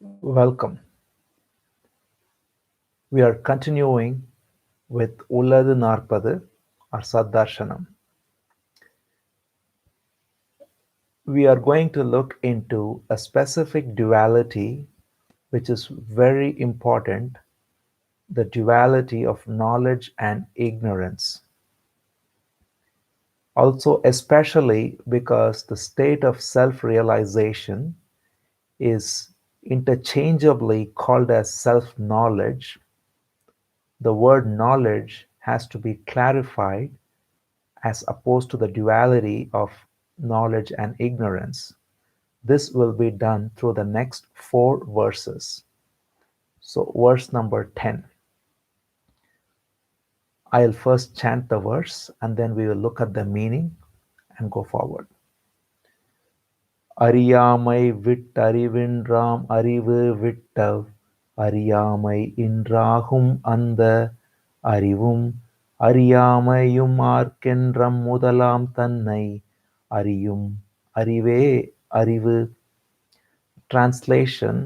Welcome. We are continuing with Ulladu Narpadu or Saddarshanam. We are going to look into a specific duality which is very important, the duality of knowledge and ignorance. Also, especially because the state of self-realization is interchangeably called as self-knowledge, the word knowledge has to be clarified as opposed to the duality of knowledge and ignorance. This will be done through the next four verses. So, verse number 10. I'll first chant the verse and then we will look at the meaning and go forward. அறியாமை விட்டறிவின்றாம் அறிவு விட்டவ் அறியாமை இன்றாகும் அந்த அறிவும் அறியாமையும் ஆர்க்கென்றம் முதலாம் தன்னை அறியும் அறிவே அறிவு. Translation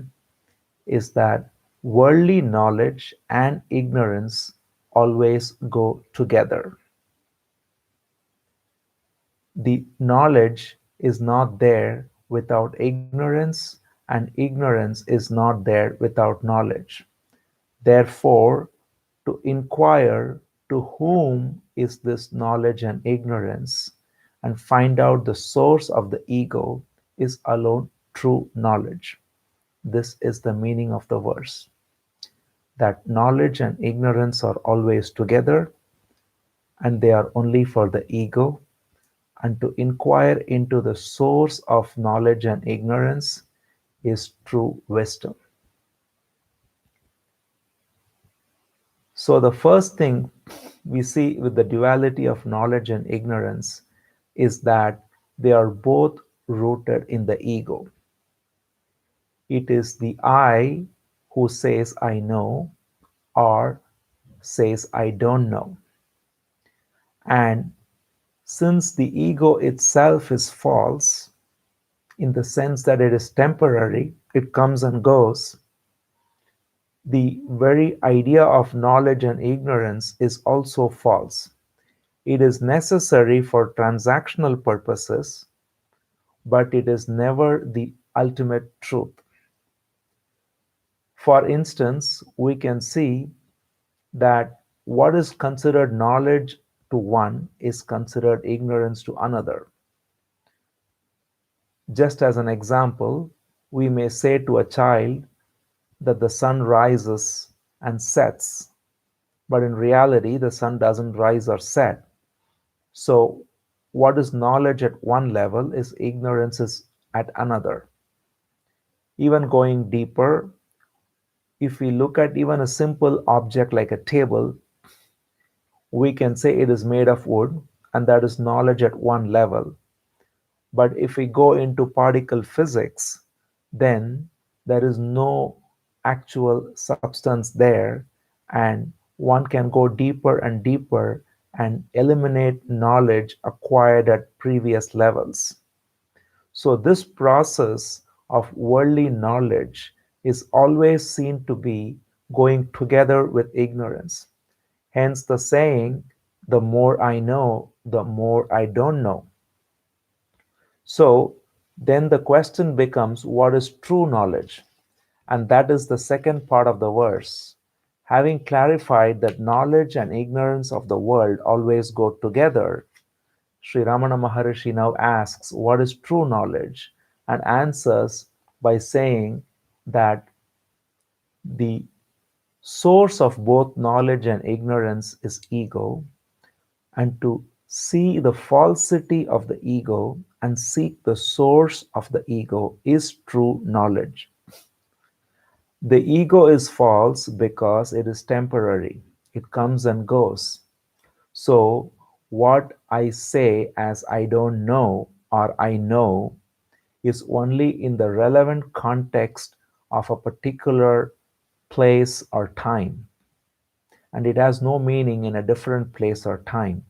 is that worldly knowledge and ignorance always go together. The knowledge is not there without ignorance, and ignorance is not there without knowledge. Therefore, to inquire to whom is this knowledge and ignorance and find out the source of the ego is alone true knowledge. This is the meaning of the verse. That knowledge and ignorance are always together and they are only for the ego, and to inquire into the source of knowledge and ignorance is true wisdom. So the first thing we see with the duality of knowledge and ignorance is that they are both rooted in the ego. It is the I who says I know or says I don't know. And since the ego itself is false, in the sense that it is temporary, it comes and goes, the very idea of knowledge and ignorance is also false. It is necessary for transactional purposes, but it is never the ultimate truth. For instance, we can see that what is considered knowledge to one is considered ignorance to another. Just as an example, we may say to a child that the sun rises and sets, but in reality, the sun doesn't rise or set. So, what is knowledge at one level is ignorance is at another. Even going deeper, if we look at even a simple object like a table, we can say it is made of wood, and that is knowledge at one level. But if we go into particle physics, then there is no actual substance there, and one can go deeper and deeper and eliminate knowledge acquired at previous levels. So this process of worldly knowledge is always seen to be going together with ignorance. Hence the saying, the more I know, the more I don't know. So then the question becomes, what is true knowledge? And that is the second part of the verse. Having clarified that knowledge and ignorance of the world always go together, Sri Ramana Maharishi now asks, what is true knowledge? And answers by saying that the source of both knowledge and ignorance is ego, and to see the falsity of the ego and seek the source of the ego is true knowledge. The ego is false because it is temporary. It comes and goes. So what I say as I don't know or I know is only in the relevant context of a particular place or time. And it has no meaning in a different place or time.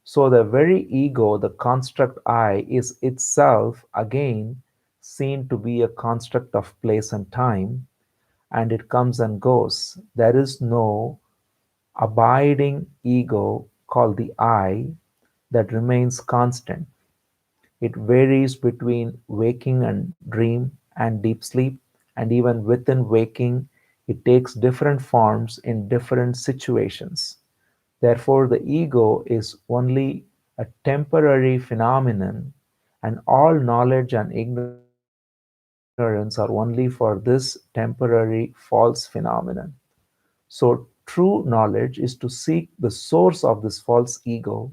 So the very ego, the construct I, is itself again seen to be a construct of place and time, and it comes and goes. There is no abiding ego called the I that remains constant. It varies between waking and dream and deep sleep, and even within waking, it takes different forms in different situations. Therefore, the ego is only a temporary phenomenon, and all knowledge and ignorance are only for this temporary false phenomenon. So, true knowledge is to seek the source of this false ego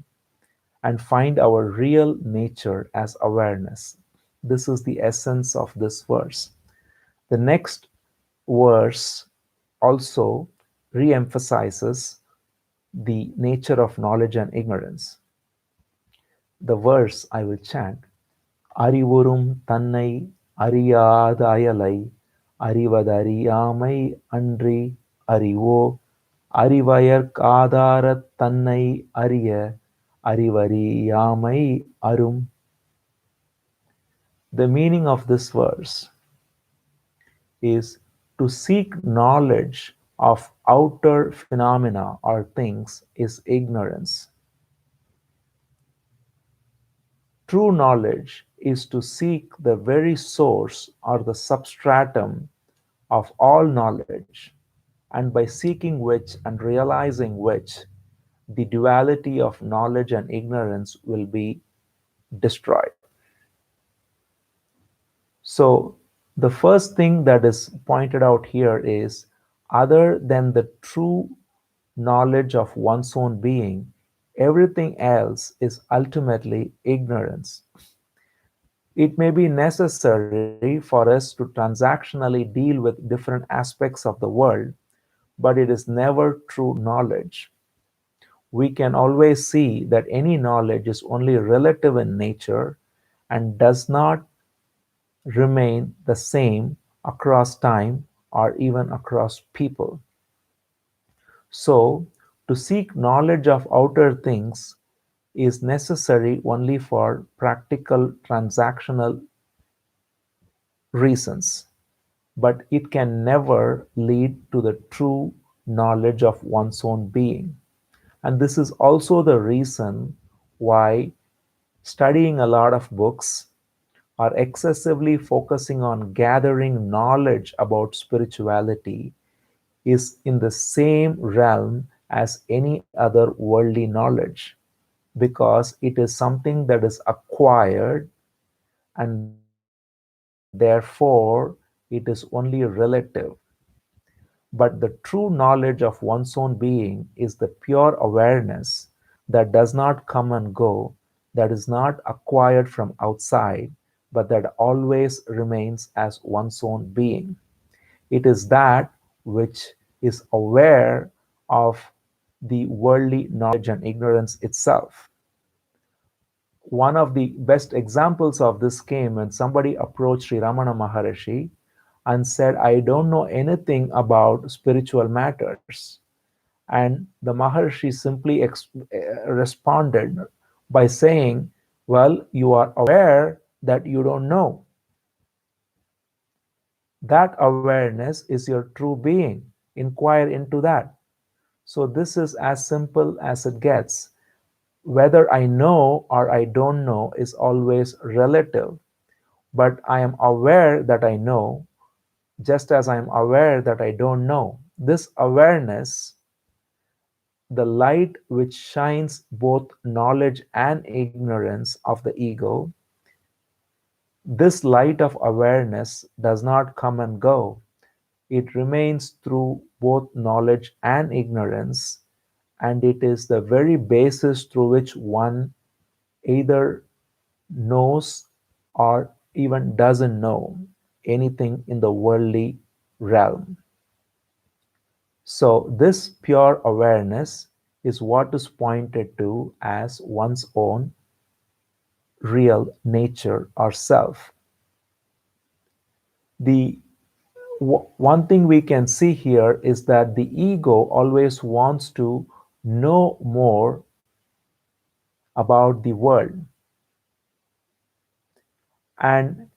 and find our real nature as awareness. This is the essence of this verse. The next verse also re emphasizes the nature of knowledge and ignorance. The verse I will chant: அறிவுறும் தன்னை அறியாத அயலை அறிவதறியாமை அன்றி அறிவோ அறிவயர்க்காதாரத் தன்னை அறிய அறிவறியாமை அரும். The meaning of this verse is to seek knowledge of outer phenomena or things is ignorance. True knowledge is to seek the very source or the substratum of all knowledge, and by seeking which and realizing which, the duality of knowledge and ignorance will be destroyed. So, the first thing that is pointed out here is other than the true knowledge of one's own being, everything else is ultimately ignorance. It may be necessary for us to transactionally deal with different aspects of the world, but it is never true knowledge. We can always see that any knowledge is only relative in nature and does not remain the same across time or even across people. So, to seek knowledge of outer things is necessary only for practical transactional reasons, but it can never lead to the true knowledge of one's own being. And this is also the reason why studying a lot of books or excessively focusing on gathering knowledge about spirituality is in the same realm as any other worldly knowledge, because it is something that is acquired and therefore it is only relative. But the true knowledge of one's own being is the pure awareness that does not come and go, that is not acquired from outside, but that always remains as one's own being. It is that which is aware of the worldly knowledge and ignorance itself. One of the best examples of this came when somebody approached Sri Ramana Maharishi and said, I don't know anything about spiritual matters. And the Maharishi simply responded by saying, well, you are aware that you don't know. That awareness is your true being. Inquire into that. So, this is as simple as it gets. Whether I know or I don't know is always relative, but I am aware that I know, just as I am aware that I don't know. This awareness, the light which shines both knowledge and ignorance of the ego, this light of awareness does not come and go. It remains through both knowledge and ignorance, and it is the very basis through which one either knows or even doesn't know anything in the worldly realm. So, this pure awareness is what is pointed to as one's own real nature or self. The one thing we can see here is that the ego always wants to know more about the world, and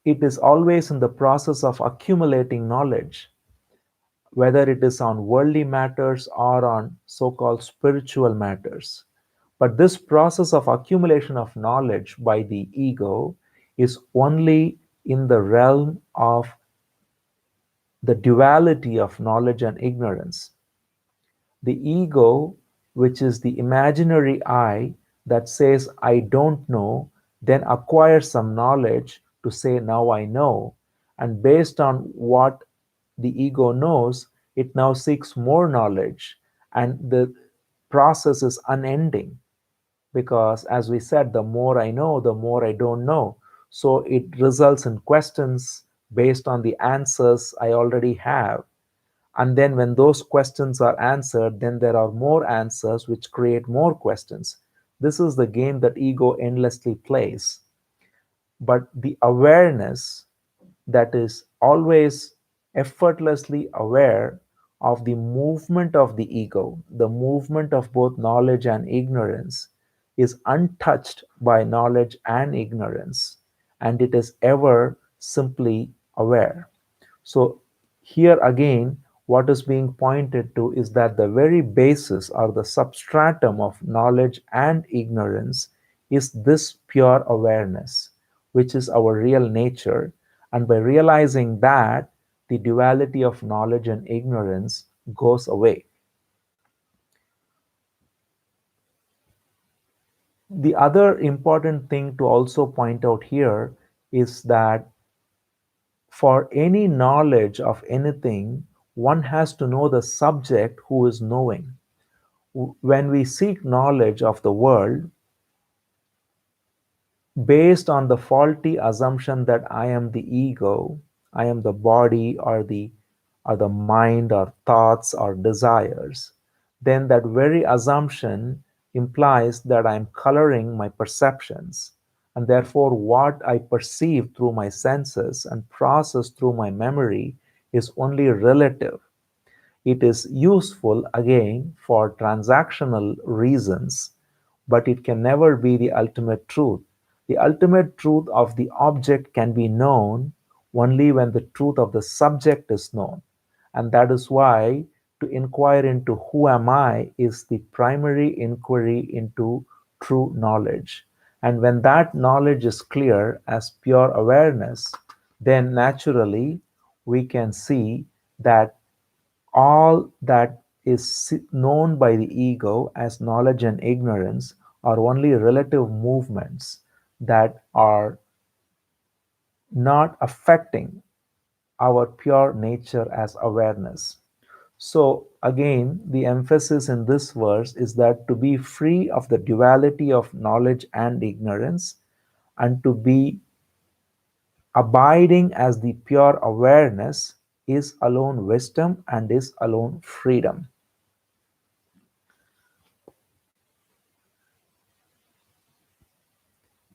it is always in the process of accumulating knowledge, whether it is on worldly matters or on so called spiritual matters. But this process of accumulation of knowledge by the ego is only in the realm of the duality of knowledge and ignorance. The ego, which is the imaginary I that says, I don't know, then acquires some knowledge to say, now I know. And based on what the ego knows, it now seeks more knowledge. And the process is unending because, as we said, the more I know, the more I don't know. So it results in questions based on the answers I already have. And then when those questions are answered, then there are more answers which create more questions. This is the game that ego endlessly plays. But the awareness that is always effortlessly aware of the movement of the ego, the movement of both knowledge and ignorance, is untouched by knowledge and ignorance, and it is ever simply aware. So, here again, what is being pointed to is that the very basis or the substratum of knowledge and ignorance is this pure awareness, which is our real nature. And by realizing that, the duality of knowledge and ignorance goes away. The other important thing to also point out here is that for any knowledge of anything, one has to know the subject who is knowing. When we seek knowledge of the world, based on the faulty assumption that I am the ego, I am the body or the mind or thoughts or desires, then that very assumption implies that I am coloring my perceptions. And therefore, what I perceive through my senses and process through my memory is only relative. It is useful again for transactional reasons, but it can never be the ultimate truth. The ultimate truth of the object can be known only when the truth of the subject is known. And that is why to inquire into who am I is the primary inquiry into true knowledge. And when that knowledge is clear as pure awareness, then naturally we can see that all that is known by the ego as knowledge and ignorance are only relative movements that are not affecting our pure nature as awareness. So, again, the emphasis in this verse is that to be free of the duality of knowledge and ignorance and to be abiding as the pure awareness is alone wisdom and is alone freedom.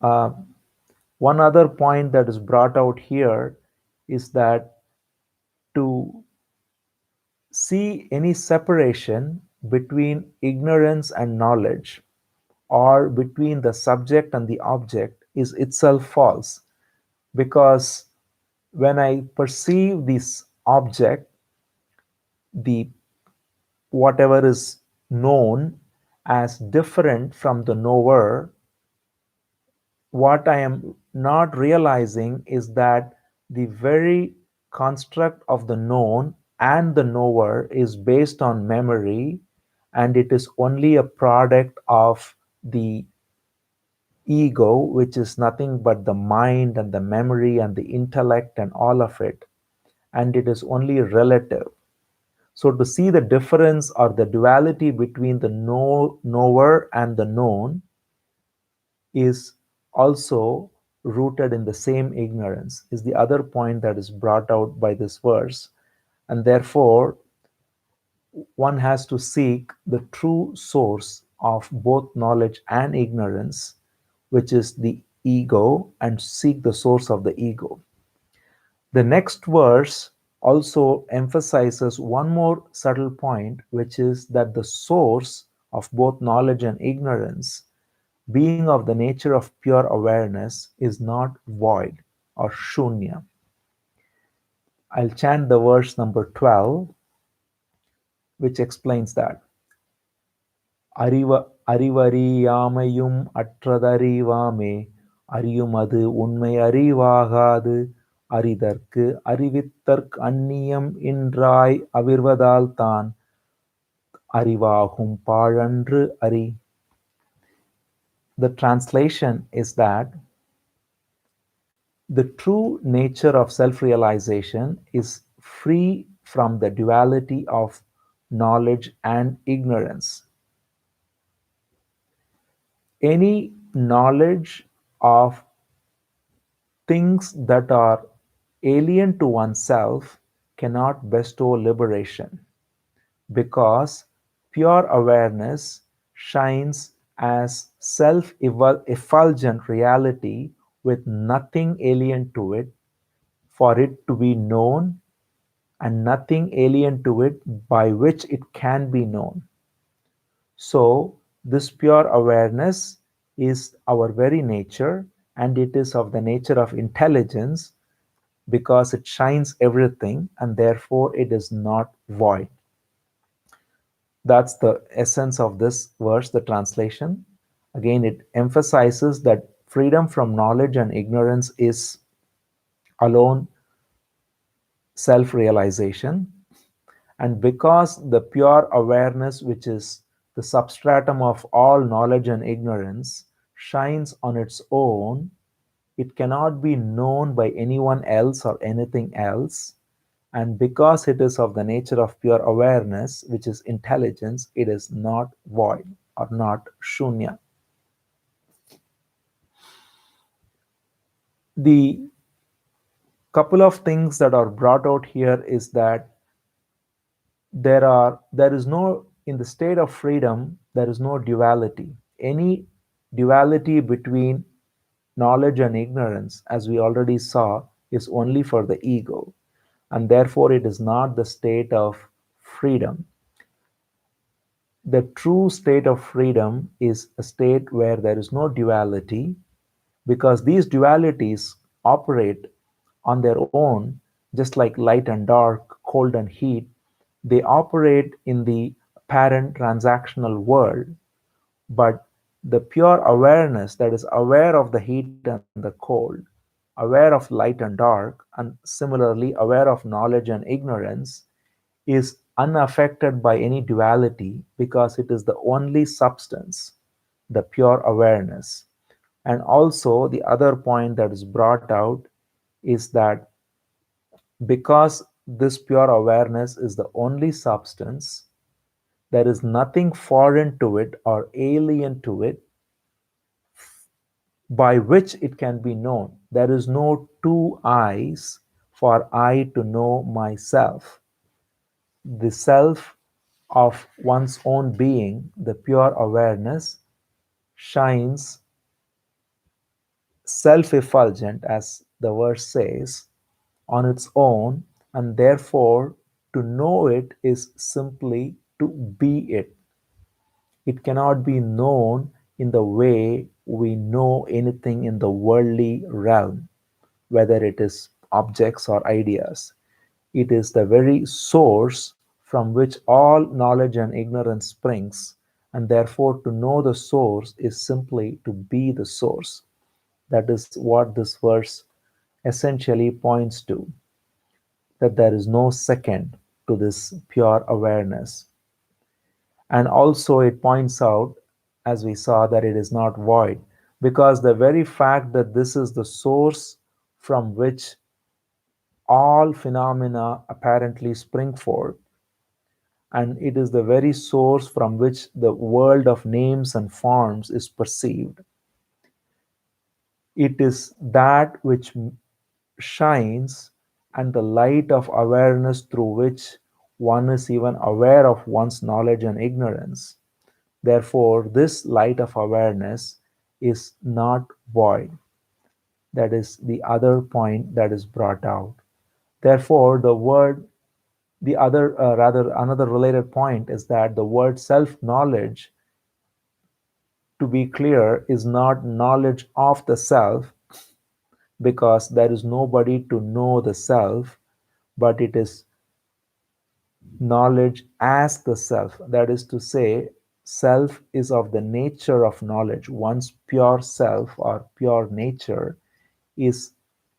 Uh, One other point that is brought out here is that to see any separation between ignorance and knowledge or between the subject and the object is itself false, because when I perceive this object, the whatever is known, as different from the knower, what I am not realizing is that the very construct of the known and the knower is based on memory, and it is only a product of the ego, which is nothing but the mind and the memory and the intellect and all of it, and it is only relative. So, to see the difference or the duality between the knower and the known is also rooted in the same ignorance, is the other point that is brought out by this verse. And therefore, one has to seek the true source of both knowledge and ignorance, which is the ego, and seek the source of the ego. The next verse also emphasizes one more subtle point, which is that the source of both knowledge and ignorance, being of the nature of pure awareness, is not void or shunya. I'll chant the verse number 12, which explains that. அறிவறியாமையும் அற்றதறிவாமே அறியுமது உண்மை அறிவாகாது அறிதற்கு அறிவித்தற் அந்நியம் இன்றாய் அவிர்வதால்தான் அறிவாகும் பாழன்று அறி. The translation is that the true nature of self-realization is free from the duality of knowledge and ignorance. Any knowledge of things that are alien to oneself cannot bestow liberation, because pure awareness shines as self-effulgent reality with nothing alien to it for it to be known and nothing alien to it by which it can be known. So, this pure awareness is our very nature, and it is of the nature of intelligence because it shines everything and therefore it is not void. That's the essence of this verse, the translation. Again, it emphasizes that freedom from knowledge and ignorance is alone self realization. And because the pure awareness, which is the substratum of all knowledge and ignorance, shines on its own, it cannot be known by anyone else or anything else. And because it is of the nature of pure awareness, which is intelligence, it is not void or not shunya. The couple of things that are brought out here is that there is no, in the state of freedom, there is no duality. Any duality between knowledge and ignorance, as we already saw, is only for the ego, and therefore it is not the state of freedom. The true state of freedom is a state where there is no duality, because these dualities operate on their own, just like light and dark, cold and heat. They operate in the apparent transactional world, but the pure awareness that is aware of the heat and the cold, aware of light and dark, and similarly aware of knowledge and ignorance, is unaffected by any duality because it is the only substance, the pure awareness. And also, the other point that is brought out is that because this pure awareness is the only substance, there is nothing foreign to it or alien to it by which it can be known. There is no two eyes for I to know myself. The self of one's own being, the pure awareness, shines self effulgent, as the verse says, on its own, and therefore to know it is simply to be it. It cannot be known in the way we know anything in the worldly realm, whether it is objects or ideas. It is the very source from which all knowledge and ignorance springs, and therefore to know the source is simply to be the source. That is what this verse essentially points to, that there is no second to this pure awareness. And also it points out, as we saw, that it is not void, because the very fact that this is the source from which all phenomena apparently spring forth, and it is the very source from which the world of names and forms is perceived. It is that which shines, and the light of awareness through which one is even aware of one's knowledge and ignorance. Therefore, this light of awareness is not void. That is the other point that is brought out. Therefore, the other, rather, another related point is that the word self knowledge, to be clear, is not knowledge of the self, because there is nobody to know the self, but it is knowledge as the self. That is to say, self is of the nature of knowledge. One's pure self or pure nature is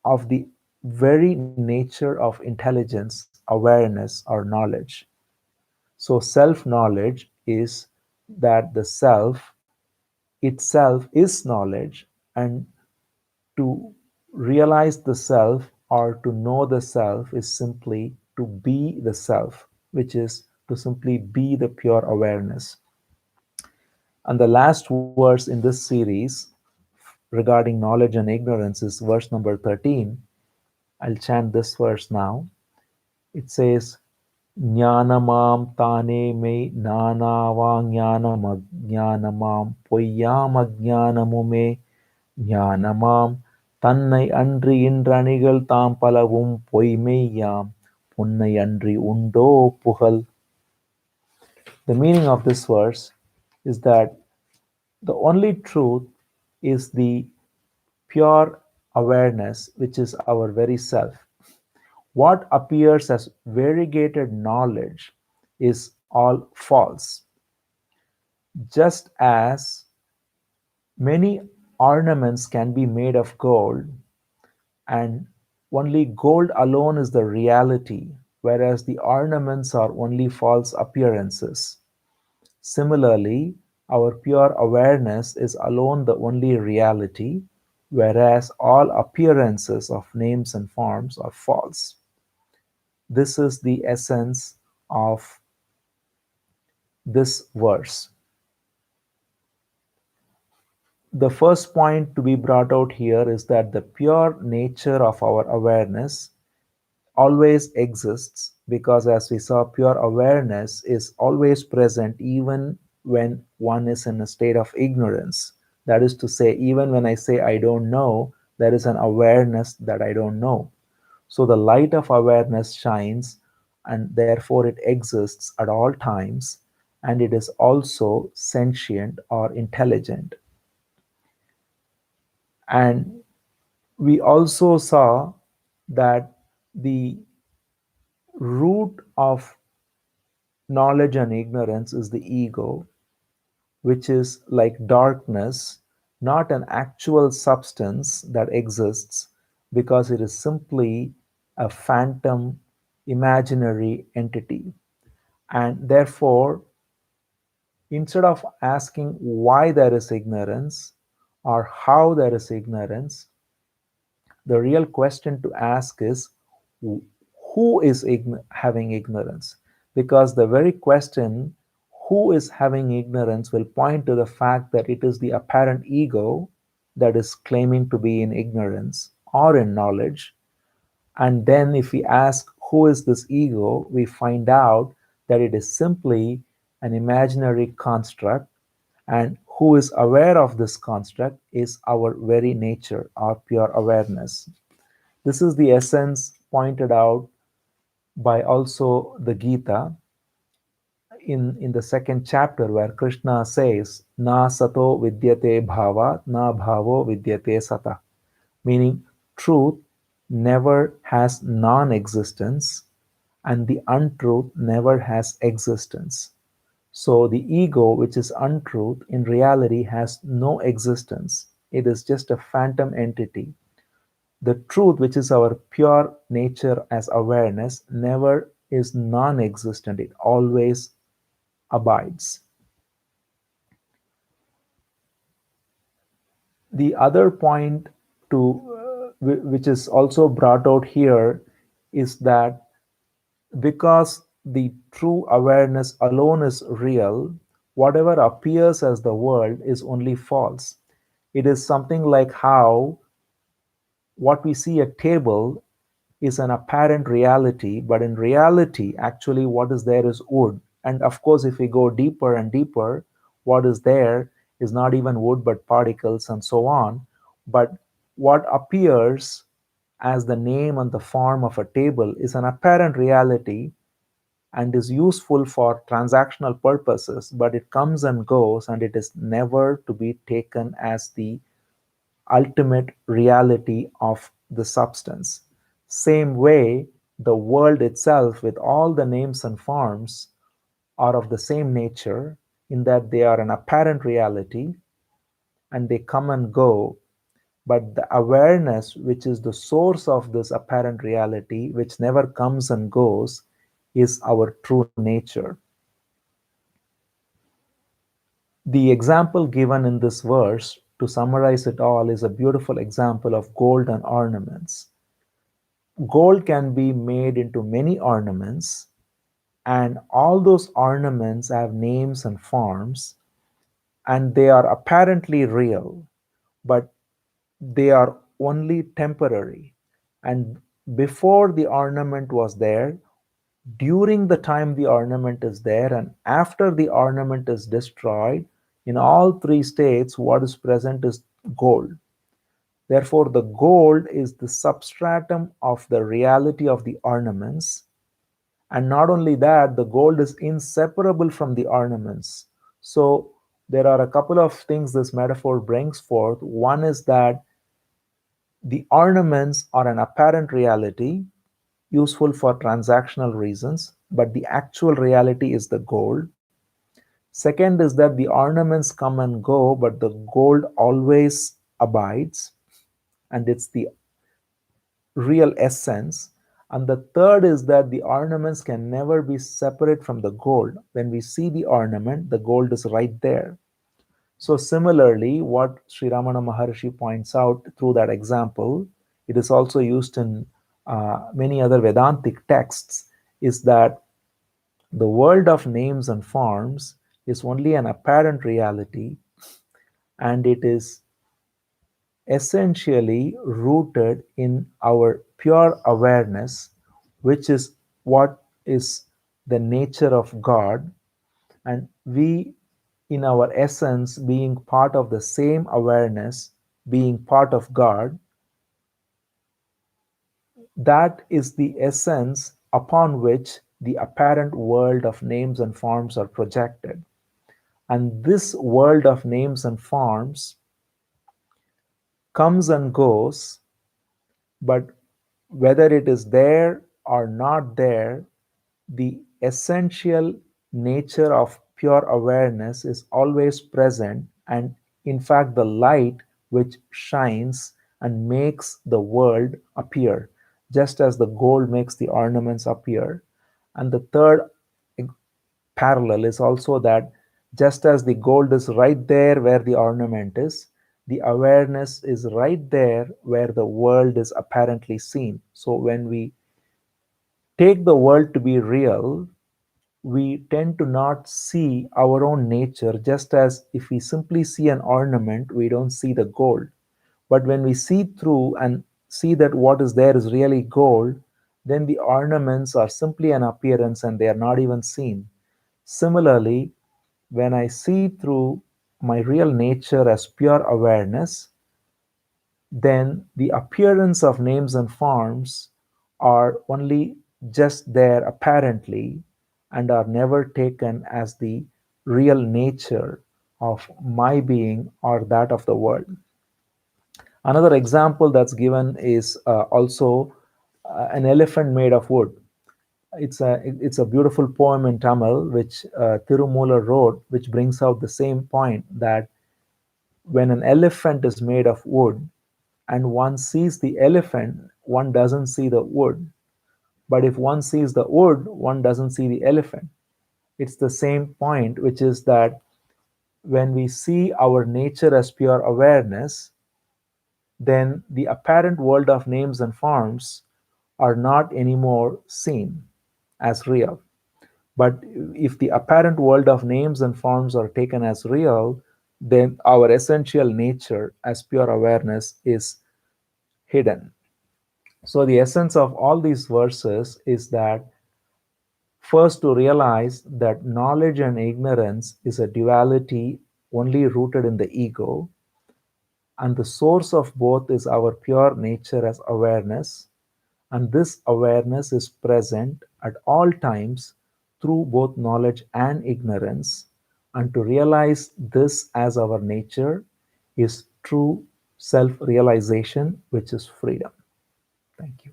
of the very nature of intelligence, awareness, or knowledge. So, self knowledge is that the self itself is knowledge, and to realize the self or to know the self is simply to be the self, which is to simply be the pure awareness. And the last verse in this series regarding knowledge and ignorance is verse number 13. I'll chant this verse now. It says, Jnanamam tane me nanava jnanam ajnanamam poyyam ajnanamume ஞானமாம் தன்னை அன்றி இன்றணிகள் தாம் பலவும் பொய்மெய்யாம் புன்னை அன்றி உண்டோ புகழ். The meaning of this verse is that the only truth is the pure awareness, which is our very self. What appears as variegated knowledge is all false. Just as many ornaments can be made of gold, and only gold alone is the reality, whereas the ornaments are only false appearances. Similarly, our pure awareness is alone the only reality, whereas all appearances of names and forms are false. This is the essence of this verse. The first point to be brought out here is that the pure nature of our awareness always exists, because as we saw, pure awareness is always present even when one is in a state of ignorance. That is to say, even when I say I don't know, there is an awareness that I don't know. So the light of awareness shines, and therefore it exists at all times, and it is also sentient or intelligent. And we also saw that the root of knowledge and ignorance is the ego, which is like darkness, not an actual substance that exists, because it is simply a phantom, imaginary entity. And therefore, instead of asking why there is ignorance or how there is ignorance, the real question to ask is who is having ignorance? Because the very question, who is having ignorance, will point to the fact that it is the apparent ego that is claiming to be in ignorance or in knowledge. And then, if we ask who is this ego, we find out that it is simply an imaginary construct, and who is aware of this construct is our very nature, our pure awareness. This is the essence pointed out by also the Gita in the second chapter, where Krishna says, Na sato vidyate bhava, na bhavo vidyate sata, meaning truth never has non existence, and the untruth never has existence. So the ego, which is untruth, in reality has no existence. It is just a phantom entity. The truth, which is our pure nature as awareness, never is non existent, it always abides. The other point which is also brought out here is that because the true awareness alone is real, whatever appears as the world is only false. It is something like how what we see a table is an apparent reality, but in reality, actually, what is there is wood. And of course, if we go deeper and deeper, what is there is not even wood, but particles and so on. But what appears as the name and the form of a table is an apparent reality and is useful for transactional purposes, but it comes and goes, and it is never to be taken as the ultimate reality of the substance. Same way, the world itself, with all the names and forms, are of the same nature in that they are an apparent reality and they come and go, but the awareness, which is the source of this apparent reality, which never comes and goes, is our true nature. The example given in this verse, to summarize it all, is a beautiful example of gold and ornaments. Gold can be made into many ornaments, and all those ornaments have names and forms, and they are apparently real, but they are only temporary. And before the ornament was there, during the time the ornament is there, and after the ornament is destroyed, in all three states, what is present is gold. Therefore, the gold is the substratum of the reality of the ornaments. And not only that, the gold is inseparable from the ornaments. So, there are a couple of things this metaphor brings forth. One is that the ornaments are an apparent reality, useful for transactional reasons, but the actual reality is the gold. Second is that the ornaments come and go, but the gold always abides, and it's the real essence. And the third is that the ornaments can never be separate from the gold. When we see the ornament, the gold is right there. So, similarly, what Sri Ramana Maharshi points out through that example, it is also used in many other Vedantic texts, is that the world of names and forms is only an apparent reality, and it is essentially rooted in our pure awareness, which is what is the nature of God. And we, in our essence, being part of the same awareness, being part of God, that is the essence upon which the apparent world of names and forms are projected. And this world of names and forms comes and goes, but whether it is there or not there, the essential nature of pure awareness is always present, and in fact, the light which shines and makes the world appear, just as the gold makes the ornaments appear. And the third parallel is also that just as the gold is right there where the ornament is, the awareness is right there where the world is apparently seen. So when we take the world to be real, we tend to not see our own nature, just as if we simply see an ornament, we don't see the gold. But when we see through and see that what is there is really gold, then the ornaments are simply an appearance and they are not even seen. Similarly, when I see through my real nature as pure awareness, then the appearance of names and forms are only just there apparently and are never taken as the real nature of my being or that of the world. Another example that's given is also an elephant made of wood. It's a beautiful poem in Tamil which Tirumoolar wrote, which brings out the same point that when an elephant is made of wood and one sees the elephant, one doesn't see the wood. But if one sees the wood, one doesn't see the elephant. It's the same point, which is that when we see our nature as pure awareness, then the apparent world of names and forms are not anymore seen as real. But if the apparent world of names and forms are taken as real, then our essential nature as pure awareness is hidden. So, the essence of all these verses is that first, to realize that knowledge and ignorance is a duality only rooted in the ego, and the source of both is our pure nature as awareness, and this awareness is present at all times through both knowledge and ignorance. And to realize this as our nature is true self realization, which is freedom. Thank you.